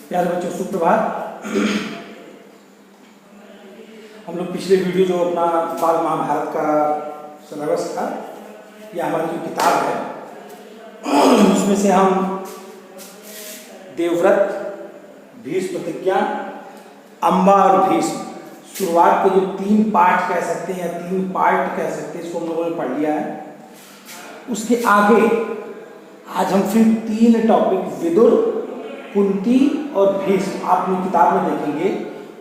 प्यारे बच्चों सुप्रभात। हम लोग पिछले वीडियो जो अपना बाल महाभारत का सिलेबस था या हमारी जो किताब है उसमें से हम देवव्रत, भीष्म प्रतिज्ञा, अम्बा और भीष्म शुरुआत के जो 3 पार्ट कह सकते हैं या 3 पार्ट कह सकते हैं इसको हम लोगों ने पढ़ लिया है। उसके आगे आज हम फिर 3 टॉपिक विदुर, कुंती और भीष्म आप अपनी किताब में देखेंगे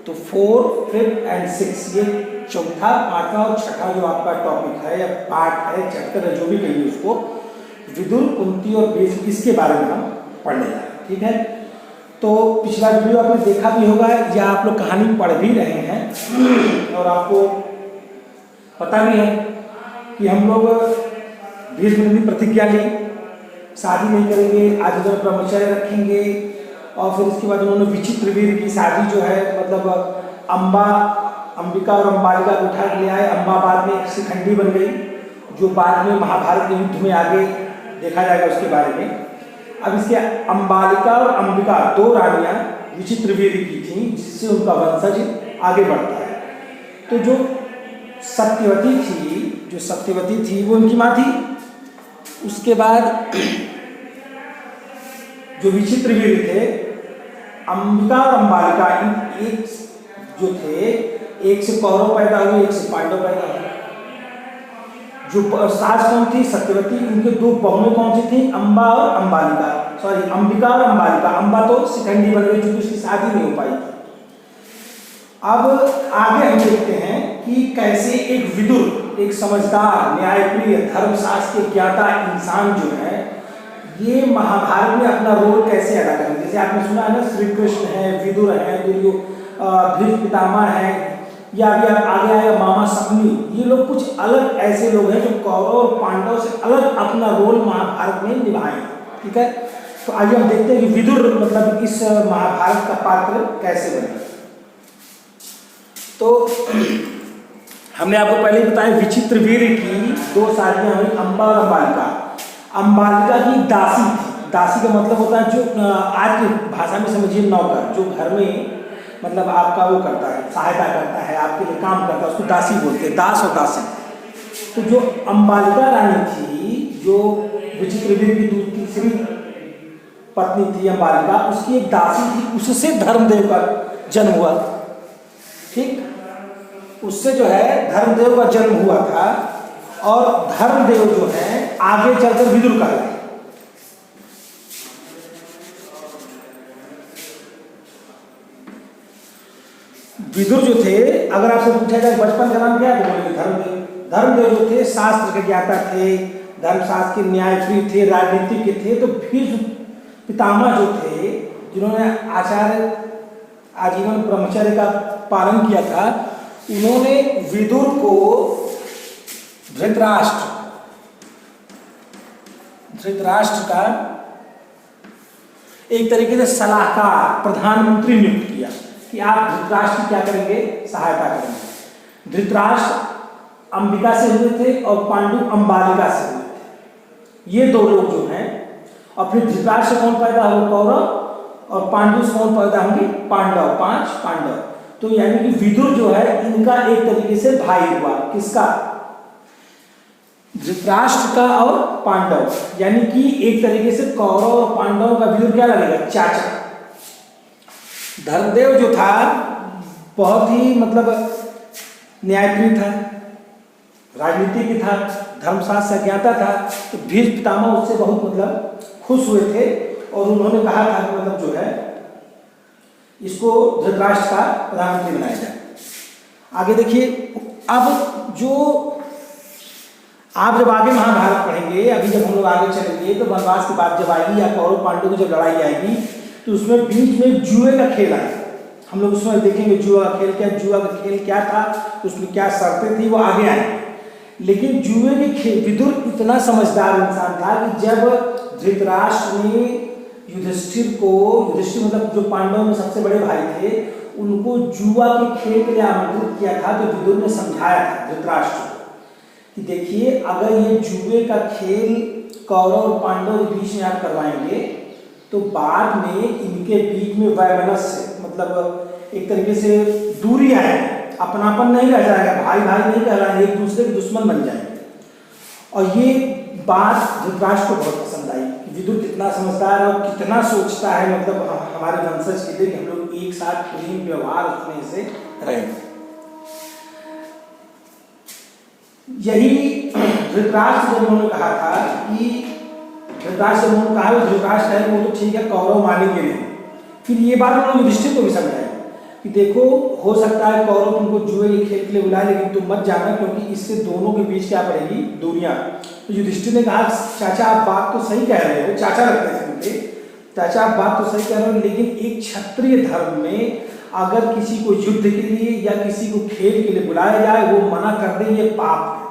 तो 4, 5 और 6 ये चौथा, पांचवा और छठा जो आपका टॉपिक है या पार्ट है, चैप्टर है, जो भी कहिए उसको, विदुर, कुंती और भीष्म, इसके बारे में हम पढ़ने जा रहे हैं। ठीक है, तो पिछला वीडियो आपने देखा भी होगा या आप लोग कहानी पढ़ भी रहे हैं और आपको पता भी है कि हम लोग भीष्म ने भी प्रतिज्ञा ली, शादी नहीं करेंगे, आजीवन ब्रह्मचर्य रखेंगे और फिर इसके बाद उन्होंने विचित्र वीर की शादी जो है मतलब अंबिका और अंबालिका को उठा के ले आए। अम्बा बाद में एक शिखंडी बन गई जो बाद में महाभारत के युद्ध में आगे देखा जाएगा उसके बारे में। अब इसके अंबालिका और अंबिका 2 रानियां विचित्र वीर की थी जिससे उनका वंशज आगे बढ़ता है। तो जो सत्यवती थी वो उनकी माँ थी। उसके बाद जो विचित्र वीर थे अंबिका और अंबालिका, एक जो थे, एक से कौरव पैदा हुए, एक से पांडव पैदा हुए। जो सास कौन थी? सत्यवती। उनके 2 बहुएं कौन सी थी? अंबिका और अंबालिका। अंबा तो शिखंडी बन गई क्योंकि उसकी शादी नहीं हो पाई थी। अब आगे हम देखते हैं कि कैसे एक विदुर, एक समझदार, न्यायप्रिय, धर्मशास्त्र के ज्ञाता इंसान जो है ये महाभारत में अपना रोल कैसे अदा करेंगे। जैसे आपने सुना है ना, श्री कृष्ण है, विदुर है, भीष्म पितामह है, या अभी आप आगे आएगा मामा शकुनी, ये लोग कुछ अलग ऐसे लोग हैं जो कौरव और पांडव से अलग अपना रोल महाभारत में निभाए। ठीक है, तो आइए हम देखते हैं कि विदुर मतलब इस महाभारत का पात्र कैसे बने। तो हमने आपको पहले ही बताया विचित्र वीर की 2 शादियां हुई, अम्बा और अंबालिका। अंबालिका की दासी थी। दासी का मतलब होता है जो आज की भाषा में समझिए नौकर, जो घर में मतलब आपका वो करता है, सहायता करता है, आपके लिए काम करता है, उसको दासी बोलते हैं, दास और दासी। तो जो अंबालिका रानी थी, जो विचित्र वीर की तीसरी पत्नी थी अंबालिका, उसकी एक दासी थी, उससे धर्मदेव का जन्म हुआ। ठीक, उससे जो है धर्मदेव का जन्म हुआ था और धर्मदेव जो है आगे चलकर विदुर कहलाए। विदुर जो थे, अगर आपसे पूछा जाए बचपन का नाम क्या है तो बोलेंगे धर्मदेव। धर्मदेव जो थे शास्त्र के ज्ञाता थे, धर्मशास्त्र के न्यायप्रिय थे, राजनीति के थे। तो भीष्म पितामह जो थे, जिन्होंने आजीवन ब्रह्मचर्य का पालन किया था, उन्होंने विदुर को धृतराष्ट्र का एक तरीके से सलाहकार, प्रधानमंत्री नियुक्त किया कि आप धृतराष्ट्र की क्या करेंगे? सहायता करेंगे। धृतराष्ट्र अंबिका से हुए थे और पांडु अंबालिका से हुए थे। ये 2 लोग जो हैं, और फिर धृतराष्ट्र कौन पैदा हुए? कौरव, और पांडु से कौन पैदा होंगे? पांडव, 5 पांडव। तो यानी कि विदुर जो है इनका एक तरीके से भाई हुआ। किसका? धृतराष्ट्र का और पांडव, यानी कि एक तरीके से कौरव और पांडव का विदुर क्या लगेगा? चाचा। धर्मदेव जो था बहुत ही मतलब न्यायप्रिय था, राजनीतिज्ञ था, धर्मशास्त्र से ज्ञाता था। तो भीष्म पितामह उससे बहुत मतलब खुश हुए थे और उन्होंने कहा था कि मतलब जो है इसको धृतराष्ट्र का प्रधानमंत्री बनाया जाए। आगे देखिए, अब जो आप जब आगे महाभारत पढ़ेंगे, अभी जब हम लोग आगे चलेंगे तो वनवास की बात जब आएगी या कौरव पांडव की जब लड़ाई आएगी तो उसमें बीच में जुए का खेल आएगा। हम लोग उसमें देखेंगे जुआ का खेल क्या, जुआ का खेल क्या था, उसमें क्या शर्तें थी, वो आगे आएंगे। लेकिन जुए के खेल, विदुर इतना समझदार इंसान था कि जब धृतराष्ट्र ने युधिष्ठिर मतलब जो पांडवों में सबसे बड़े भाई थे, उनको जुआ के खेल के लिए आमंत्रित किया था, तो विदुर ने समझाया था धृतराष्ट्र को कि देखिए अगर ये जुए का खेल कौरव और पांडव के बीच में आप करवाएंगे तो बाद में इनके बीच में वैमनस्य मतलब एक तरीके से दूरी आएगी, अपनापन नहीं रह जाएगा, भाई भाई नहीं कहलाएंगे, एक दूसरे के दुश्मन बन जाएंगे। और ये बात धृतराष्ट्र को बहुत पसंद आई कि विदुर कितना समझदार है और कितना सोचता है मतलब हमारे वंशज के लिए कि हम लोग एक साथ प्रेम व्यवहार उसमें से रहें। यही धृतराष्ट्र जब उन्होंने कहा था कि धृतराष्ट्र जब उन्होंने कहा धृतराष्ट्र है वो तो ठीक है कौरव मानेंगे नहीं, फिर ये बात उन्होंने युधिष्ठिर को भी समझाई कि देखो हो सकता है कौरव तुमको जुए के खेल के लिए बुलाए लेकिन तुम मत जाना क्योंकि इससे दोनों के बीच क्या पड़ेगी, दूरियां। तो युधिष्ठिर ने कहा चाचा आप बात तो सही कह रहे हो, चाचा लगते थे उनके, चाचा आप बात तो सही कह रहे हो लेकिन एक क्षत्रिय धर्म में अगर किसी को युद्ध के लिए या किसी को खेल के लिए बुलाया जाए वो मना कर दे ये पाप है।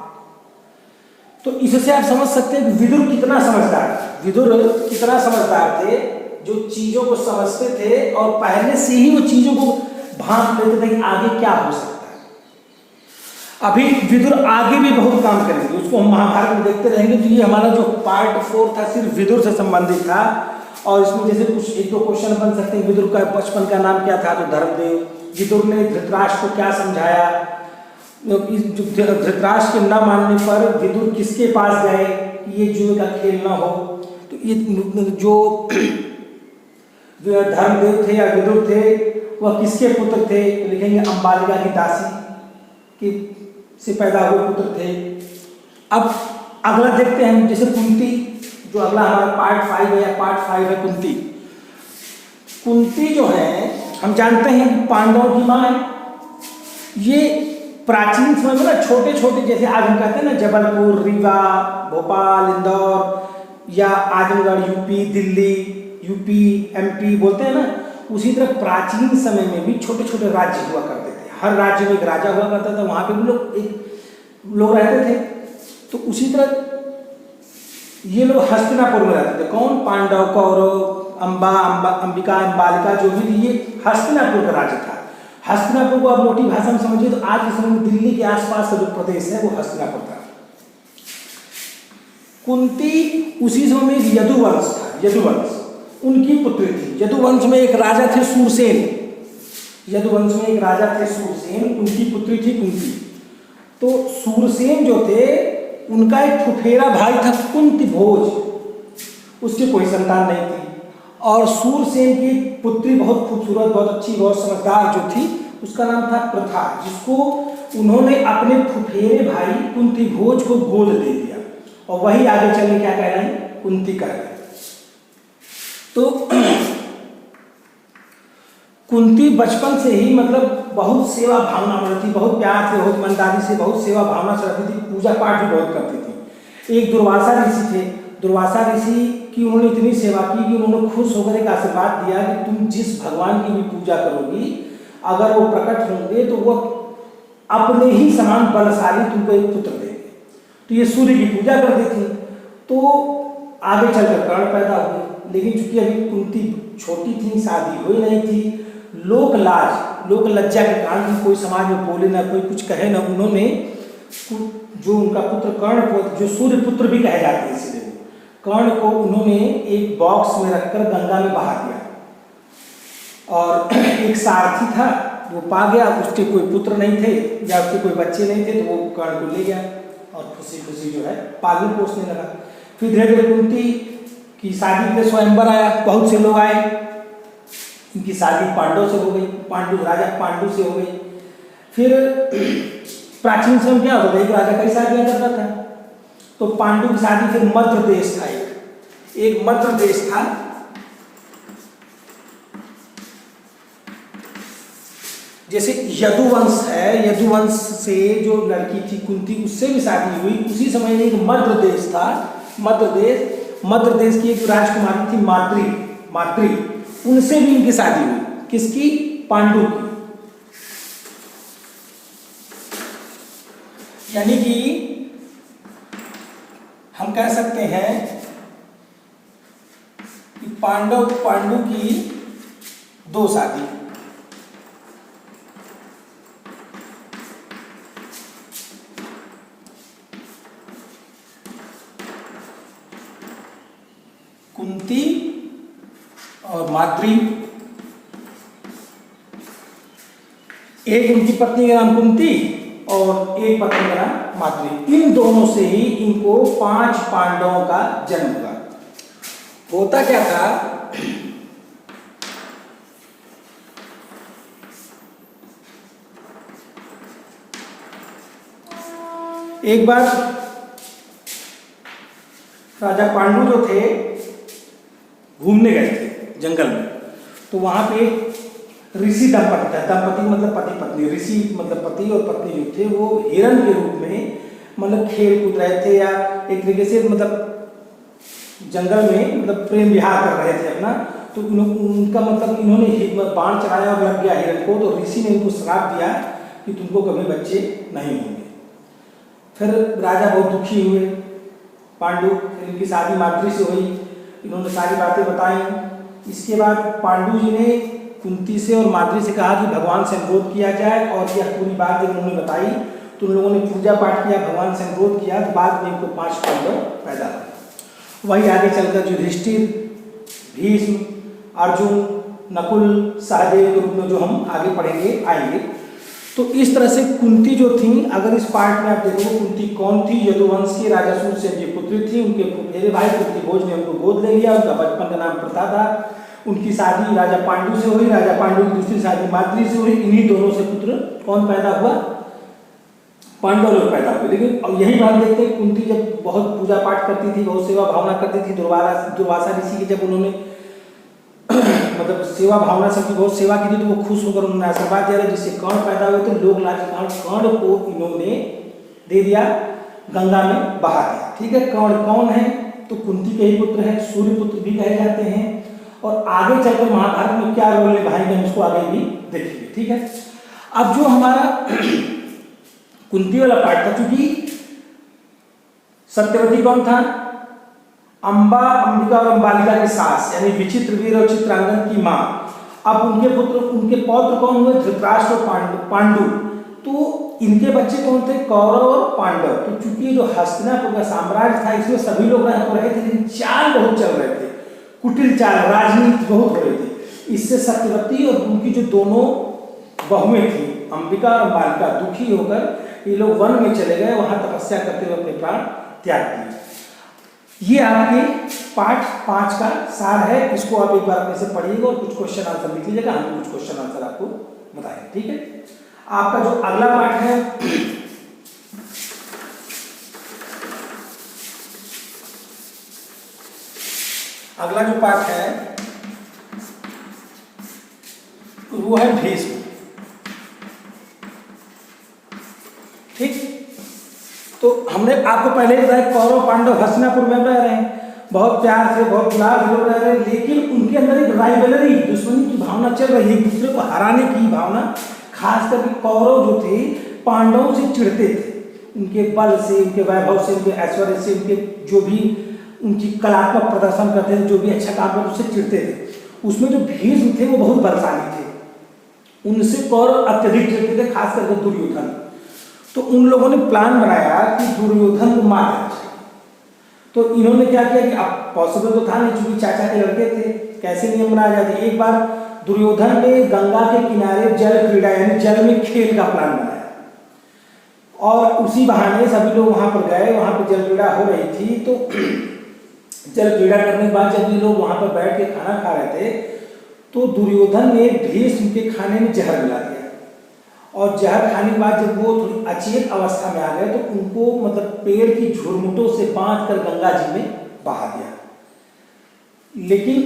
तो इससे आप समझ सकते हैं कि विदुर कितना समझदार, विदुर कितना समझदार थे, जो चीजों को समझते थे और पहले से ही वो चीजों को भांप लेते थे कि आगे क्या हो सकता है। अभी विदुर आगे भी बहुत काम करेंगे, उसको हम महाभारत में देखते रहेंगे। तो ये हमारा जो पार्ट 4 था सिर्फ विदुर से संबंधित था और इसमें जैसे कुछ एक दो क्वेश्चन बन सकते हैं। विदुर का बचपन का नाम क्या था, तो धर्मदेव। विदुर ने धृतराष्ट्र को क्या समझाया, धृतराष्ट्र के न मानने पर विदुर किसके पास गए ये जुए का खेल ना हो। तो ये जो धर्मदेव थे या विदुर थे वह किसके पुत्र थे, तो लिखेंगे अंबालिका की दासी की से पैदा हुए पुत्र थे। अब अगला देखते हैं जैसे कुंती, जो अगला हमारा पार्ट 5 है या पार्ट 5 है कुंती। कुंती जो है हम जानते हैं कि पांडवों की माँ है। ये प्राचीन समय में ना छोटे छोटे जैसे आज हम कहते हैं ना जबलपुर, रीवा, भोपाल, इंदौर या Azamgarh UP, Delhi UP, MP बोलते हैं ना, उसी तरह प्राचीन समय में भी छोटे छोटे राज्य हुआ करते थे। हर राज्य में एक राजा हुआ करता था, वहां पे भी लोग रहते थे। तो उसी तरह ये लोग हस्तिनापुर में रहते थे। कौन, पांडव, कौरव, अंबिका, अंबालिका जो भी, ये हस्तिनापुर का राज्य था। हस्तिनापुर को आप मोटी भाषा में समझिए तो आज के समय में दिल्ली के आसपास का जो प्रदेश है वो हस्तिनापुर था। कुंती उसी समय में यदुवंश था, यदुवंश उनकी पुत्री थी। यदुवंश में एक राजा थे सूरसेन, यदुवंश में एक राजा थे सूरसेन, उनकी पुत्री थी कुंती। तो सूरसेन जो थे उनका एक फुफेरा भाई था कुंती भोज, उसकी कोई संतान नहीं थी। और सूरसेन की पुत्री बहुत खूबसूरत, बहुत अच्छी, बहुत समझदार जो थी उसका नाम था प्रथा, जिसको उन्होंने अपने फुफेरे भाई कुंती भोज को गोद दे दिया और वही आगे चले क्या कहलाई, कुंती कहलाई। तो कुंती बचपन से ही मतलब बहुत सेवा भावना में थी, बहुत प्यार से, बहुत ईमानदारी से, बहुत सेवा भावना से रहती थी, पूजा पाठ भी बहुत करती थी। एक दुर्वासा ऋषि थे, दुर्वासा ऋषि की उन्होंने इतनी सेवा की कि उन्होंने खुश होकर एक आशीर्वाद दिया कि तुम जिस भगवान की भी पूजा करोगी अगर वो प्रकट होंगे तो वो अपने ही समान बलशाली तुमको एक पुत्र देंगे। तो ये सूर्य की पूजा करती थी। तो आगे चलकर कर्ण पैदा हुए, लेकिन चूंकि अभी कुंती छोटी थी, शादी हुई नहीं थी, लोक लाज, लोक लज्जा के कारण कोई समाज में बोले ना, कोई कुछ कहे ना, उन्होंने जो उनका पुत्र कर्ण को, जो सूर्य पुत्र भी कहे जाते हैं इसलिए, कर्ण को उन्होंने एक बॉक्स में रखकर गंगा में बहा दिया। और एक सारथी था वो पा गया, उसके कोई पुत्र नहीं थे या उसके कोई बच्चे नहीं थे, तो वो कर्ण को ले गया और खुशी खुशी जो है पालन पोसने लगा। फिर धीरे धीरे कुंती की शादी के लिए स्वयंवर आया, बहुत से लोग आए, इनकी शादी पांडव से हो गई, पांडु राजा पांडु से हो गई। फिर प्राचीन समय क्या होता था, एक राजा कई शादियां करता था। तो पांडु की शादी फिर मध्य देश था, एक मध्य देश था, जैसे यदुवंश है, यदुवंश से जो लड़की थी कुंती उससे भी शादी हुई। उसी समय एक मध्य देश था, मध्य देश की एक राजकुमारी थी माद्री, उनसे भी इनकी शादी हुई। किसकी, पांडु की। यानी कि हम कह सकते हैं कि पांडु की 2 शादी। कुंती और माद्री, एक उनकी पत्नी का नाम कुंती और एक पत्नी का नाम माद्री। इन दोनों से ही इनको 5 पांडवों का जन्म हुआ। होता क्या था, एक बार राजा पांडु जो थे घूमने गए थे जंगल में, तो वहां पे ऋषि दंपति था। दंपति मतलब पति पत्नी, ऋषि मतलब पति और पत्नी जो थे वो हिरण के रूप में मतलब खेल कूद रहे थे, या एक तरीके से मतलब जंगल में मतलब प्रेम विहार कर रहे थे अपना। तो उनका मतलब इन्होंने बाण चलाया और लग गया हिरण को, तो ऋषि ने उनको श्राप दिया कि तुमको कभी बच्चे नहीं होंगे। फिर राजा बहुत दुखी हुए पांडु, फिर इनकी शादी माद्री से हुई, इन्होंने सारी बातें बताई। इसके बाद पांडु जी ने कुंती से और माद्री से कहा कि भगवान से अनुरोध किया जाए, और यह पूरी बात जब उन्होंने बताई तो उन लोगों ने पूजा पाठ किया, भगवान से अनुरोध किया, तो बाद में इनको 5 पांडव पैदा हुए। वही आगे चलकर युधिष्ठिर, भीष्म, अर्जुन, नकुल, सहदेव के रूप में जो हम आगे पढ़ेंगे आएंगे। तो इस तरह से कुंती जो थी, अगर इस पार्ट में आप देखो कुंती कौन थी, यदुवंश की राजा सूरसेन की पुत्री थी। उनके मेरे भाई कुंती भोज ने उनको गोद ले लिया, उनका बचपन का नाम प्रथा था। उनकी शादी राजा पांडु से हुई, राजा पांडु की दूसरी शादी माद्री से हुई। इन्हीं दोनों से पुत्र कौन पैदा हुआ, पांडव लोग पैदा हुए। लेकिन अब यही बात देखते हैं, कुंती जब बहुत पूजा पाठ करती थी, बहुत सेवा भावना करती थी, दुर्वासा ऋषि की जब उन्होंने मतलब सेवा भावना से उनकी बहुत सेवा की थी, तो वो खुश होकर उन्होंने आशीर्वाद दिया, जिससे कर्ण पैदा हुए। तो लोग लाके कर्ण को इन्होंने दे दिया, गंगा में बहा दिया। ठीक है, कर्ण कौन है, तो कुंती के ही पुत्र है, सूर्य पुत्र भी कहे जाते हैं। और आगे चलकर महाभारत में क्या रोल निभाएंगे हम उसको आगे भी देखेंगे। ठीक है, अब जो हमारा कुंती वाला पार्ट था, चूंकि सत्यवती कौन था, अंबा, अंबिका और अंबालिका की सास, यानी विचित्र वीर और चित्रांगन की मां। अब उनके पुत्र, उनके पौत्र कौन हुए, धृतराष्ट्र और पांडु। तो इनके बच्चे कौन थे, कौरव और पांडव। तो चूंकि जो हस्तिनापुर का साम्राज्य था, इसमें सभी लोग रहे थे, लेकिन चाल बहुत चल रहे थे, कुटिल चाल, राजनीति बहुत हो रही थी। इससे सत्यवती और उनकी जो दोनों बहुएं थी, अंबिका और अंबालिका, दुखी होकर ये लोग वन में चले गए, वहां तपस्या करते हुए अपने प्राण त्याग दिए। ये आपके पाठ 5 का सार है। इसको आप एक बार अपने से पढ़िएगा और कुछ क्वेश्चन आंसर लिख लीजिएगा, हम कुछ क्वेश्चन आंसर आपको बताएंगे। ठीक है, आपका जो अगला पाठ है, अगला जो पाठ है वो है भीष्म। ठीक, तो हमने आपको पहले बताया कौरव पांडव हस्तिनापुर में रह रहे हैं, बहुत प्यार से, बहुत दुलार से लोग रह रहे हैं, लेकिन उनके अंदर एक राइवलरी, दुश्मनी की भावना चल रही है, एक दूसरे को हराने की भावना। खास करके कौरव जो थे पांडवों से चिढ़ते थे, उनके बल से, उनके वैभव से, उनके ऐश्वर्य से, उनके जो भी उनकी कलात्मक प्रदर्शन करते थे, जो भी अच्छा काम करते उससे चिढ़ते थे। उसमें जो भीष्म थे वो बहुत बलशाली थे, उनसे कौरव अत्यधिक चिढ़ते थे, खास करके दुर्योधन। तो उन लोगों ने प्लान बनाया कि दुर्योधन को मार देना चाहिए। तो इन्होंने क्या किया कि अब पॉसिबल तो था नहीं, चूंकि चाचा के लड़के थे, कैसे नियम बनाया जाते। एक बार दुर्योधन ने गंगा के किनारे जल क्रीड़ा यानी जल में खेल का प्लान बनाया, और उसी बहाने सभी लोग वहां पर गए। वहां पर जल क्रीड़ा हो रही थी, तो जल क्रीड़ा करने के बाद जब ये लोग वहां पर बैठ के खाना खा रहे थे, तो दुर्योधन ने भीष्म के खाने में जहर मिला दिया, और जहर खाने के बाद जब वो थोड़ी अचेत अवस्था में आ गए, तो उनको मतलब पेड़ की झुरमुटों से बांध कर गंगा जी में बहा दिया। लेकिन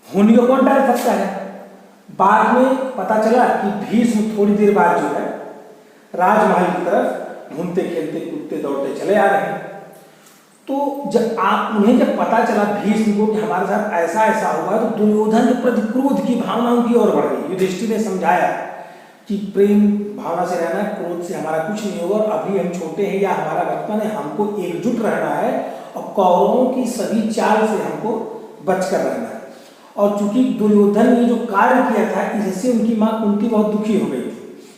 होने को कौन डाल सकता है। बाद में पता चला कि भीष्म थोड़ी देर बाद जो है राजमहल की तरफ घूमते खेलते कूदते दौड़ते चले आ रहे हैं। तो जब उन्हें जब पता चला भीष्म को कि हमारे साथ ऐसा ऐसा हुआ, तो दुर्योधन के प्रति क्रोध की भावना उनकी ओर बढ़ गई। युधिष्ठिर ने समझाया कि प्रेम भावना से रहना, क्रोध से हमारा कुछ नहीं होगा, और अभी हम छोटे हैं या हमारा बचपन है, हमको एकजुट रहना है और कौरवों की सभी चाल से हमको बचकर रहना है। और चूंकि दुर्योधन ने जो कार्य किया था, इससे उनकी माँ कुंती बहुत दुखी हो गई थी।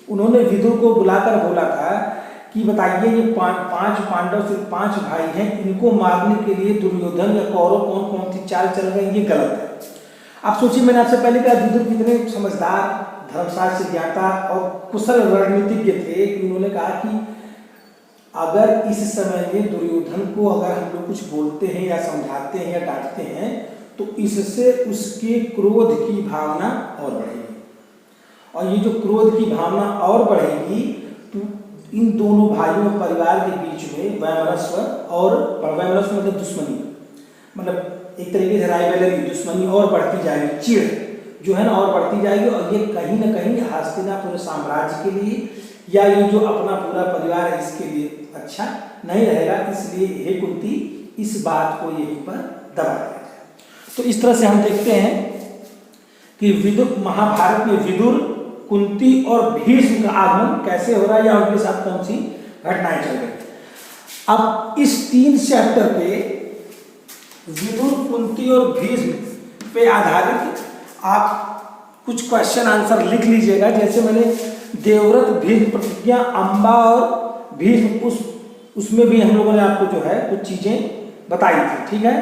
उन्होंने विदुर को बुलाकर बोला था कि बताइए ये पांच पांडव सिर्फ 5 भाई हैं, इनको मारने के लिए दुर्योधन या कौरव कौन कौन सी चाल चल रहे हैं, ये गलत है। आप सोचिए, मैंने आपसे पहले कहा विदुर कितने समझदार, धर्मशास्त्र से ज्ञाता और कुशल रणनीतिज्ञ थे कि उन्होंने कहा कि अगर इस समय में दुर्योधन को अगर हम लोग कुछ बोलते हैं या समझाते हैं या डांटते हैं तो इससे उसके क्रोध की भावना और बढ़ेगी, और ये जो क्रोध की भावना और बढ़ेगी तो इन दोनों भाइयों परिवार के बीच में वैमनस्य और वैमनस्य मतलब दुश्मनी, मतलब एक तरीके से राइवलरी, दुश्मनी और बढ़ती जाएगी, चिढ़ जो है ना और बढ़ती जाएगी, और ये कहीं ना कहीं हस्तिनापुर साम्राज्य के लिए या ये जो अपना पूरा परिवार है इसके लिए अच्छा नहीं रहेगा। इसलिए हे कुंती इस बात को यहीं पर दबा दिया जाए। तो इस तरह से हम देखते हैं कि विदुर, महाभारत में विदुर, कुंती और भीष्म का आगमन कैसे हो रहा है या उनके साथ कौन सी घटनाएं चल रही। अब इस 3 चैप्टर पे विदुर, कुंती और भीष्म पे आधारित आप कुछ क्वेश्चन आंसर लिख लीजिएगा। जैसे मैंने देवव्रत, भीष्म प्रतिज्ञा, अंबा और भीष्म, उसमें भी हम लोगों ने आपको जो है कुछ चीजें बताई थी, ठीक है।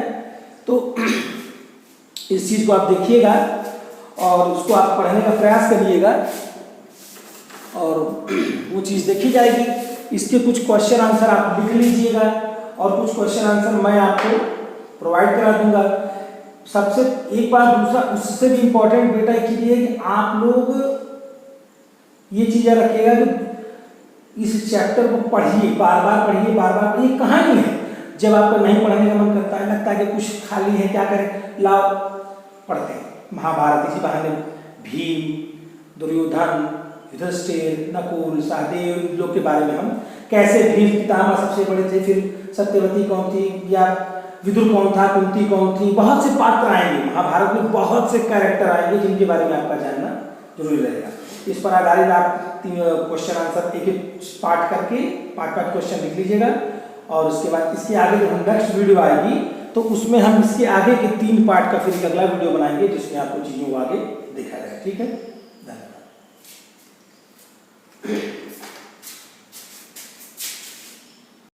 तो इस चीज को आप देखिएगा और उसको आप पढ़ने का प्रयास करिएगा और वो चीज़ देखी जाएगी। इसके कुछ क्वेश्चन आंसर आप लिख लीजिएगा और कुछ क्वेश्चन आंसर मैं आपको प्रोवाइड करा दूंगा। सबसे एक बात, दूसरा उससे भी इम्पोर्टेंट बेटा एक चीज़ है कि आप लोग ये चीज़ें रखिएगा कि इस चैप्टर को पढ़िए, बार बार पढ़िए, बार बार पढ़िए। कहानी है, जब आपका नहीं पढ़ने का मन करता है, लगता है कि कुछ खाली है, क्या करें, लाओ पढ़ते हैं महाभारत। इसी बहाने भीम, दुर्योधन, युधिष्ठिर, नकुल, सहदेव, इन लोग के बारे में हम कैसे, भीष्म पितामह सबसे बड़े थे, फिर सत्यवती कौन थी या विदुर कौन था, कुंती कौन थी, बहुत से पात्र आएंगे महाभारत में, बहुत से कैरेक्टर आएंगे जिनके बारे में आपका जानना जरूरी रहेगा। इस पर आधारित आप 3 क्वेश्चन आंसर एक एक पार्ट करके 5-5 क्वेश्चन लिख लीजिएगा और उसके बाद इसके आगे जो हम नेक्स्ट वीडियो आएगी तो उसमें हम इसके आगे के 3 पार्ट का फिर एक अगला वीडियो बनाएंगे जिसमें आपको चीज़ों को आगे देखा जाएगा, ठीक है।